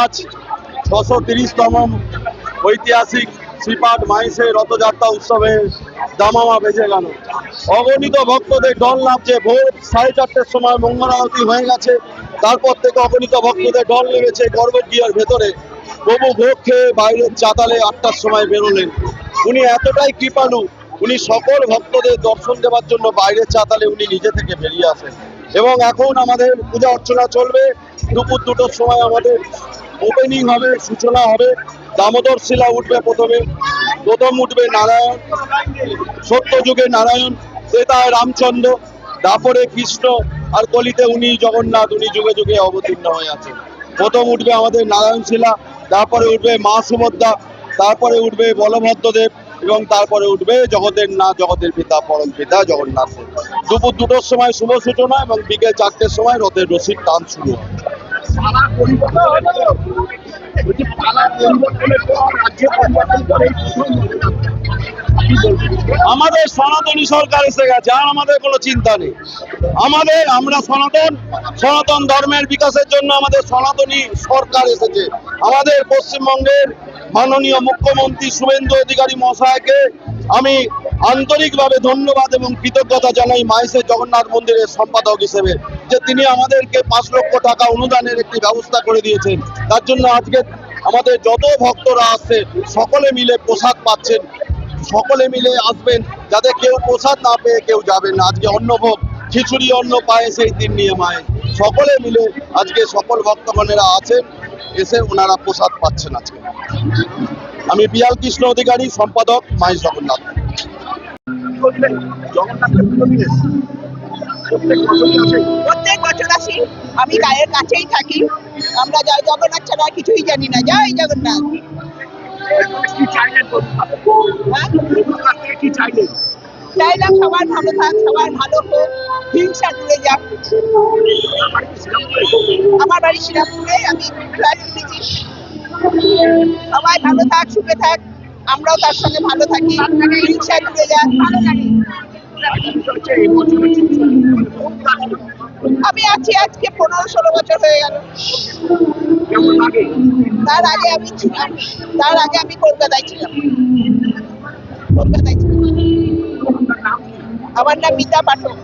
আজ ৬৩০তম ঐতিহাসিক শ্রীপাদ মাইসের রথযাত্রা উৎসবে দামামা বেজে গেল। অগণিত ভক্তদের ঢল নামছে। ভোর 4:30টার সময় মঙ্গল আরতি হয়ে গেছে। তারপর থেকে অগণিত ভক্তদের ঢল নেমেছে গর্ভগৃহের ভেতরে। প্রভু ভোগ খেয়ে বাইরের চাতালে 8টার সময় বেরোলেন। উনি এতটাই কৃপালু, উনি সকল ভক্তদের দর্শন দেওয়ার জন্য বাইরের চাতালে উনি নিজে থেকে বেরিয়ে আসেন। এবং এখন আমাদের পূজা অর্চনা চলবে। দুপুর 2টোর সময় আমাদের ওপেনিং হবে, সূচনা হবে। দামোদর শিলা উঠবে প্রথম উঠবে নারায়ণ, সত্যযুগে নারায়ণ, ত্রেতায় রামচন্দ্র, তারপরে কৃষ্ণ, আর কলিতে উনি জগন্নাথ, উনি যুগে যুগে অবতীর্ণ হয়ে আছেন। প্রথম উঠবে আমাদের নারায়ণ শিলা, তারপরে উঠবে মা সুভদ্রা, তারপরে উঠবে বলভদ্রদেব, এবং তারপরে উঠবে জগতের নাথ, জগতের পিতা, পরম পিতা জগন্নাথ। দুপুর 2টোর সময় শুভ সূচনা এবং বিকেল 4টের সময় রথের রশির টান শুরু হয়। আমাদের সনাতনী সরকার এসে গেছে, আর আমাদের কোনো চিন্তা নেই। আমরা সনাতন ধর্মের বিকাশের জন্য আমাদের সনাতনী সরকার এসেছে। আমাদের পশ্চিমবঙ্গের মাননীয় মুখ্যমন্ত্রী শুভেন্দু অধিকারী মহাশয়কে আমি আন্তরিকভাবে ধন্যবাদ এবং কৃতজ্ঞতা জানাই মাইসের জগন্নাথ মন্দিরের সম্পাদক হিসেবে, যে তিনি আমাদেরকে 5 লক্ষ টাকা অনুদানের একটি ব্যবস্থা করে দিয়েছেন। তার জন্য আজকে আমাদের যত ভক্তরা আসছে সকলে মিলে প্রসাদ পাচ্ছেন। সকলে মিলে আসবেন, যাতে কেউ প্রসাদ না পেয়ে কেউ যাবেন না। আজকে অন্নভোগ, খিচুড়ি, অন্ন পায়ে সেই 3 নিয়ে মায়ে সকলে মিলে আজকে সকল ভক্তগণেরা আছেন, এসে ওনারা প্রসাদ পাচ্ছেন আজকে। আমি পিয়াল কৃষ্ণ অধিকারী, সম্পাদক, মাইস জগন্নাথ। প্রত্যেক বছর আসি, আমি গায়ের কাছেই থাকি। আমরা জয় জগন্নাথ ছাড়া কিছুই জানি না। জয় জগন্নাথ। চাইলাম সবার ভালো থাক, সবার ভালো হোক, হিংসা দূরে যাক। আমার বাড়ি শ্রীরামপুরে, আমি ফ্ল্যাট কিনেছি। সবাই ভালো থাক, সুখে থাক, আমরাও তার সঙ্গে ভালো থাকি, হিংসা দূরে যাক। ভালো লাগে। আমি আছি আজকে 15-16 বছর হয়ে গেল। তার আগে আমি কলকাতায় ছিলাম। আমার নাম মিতা পাঠক।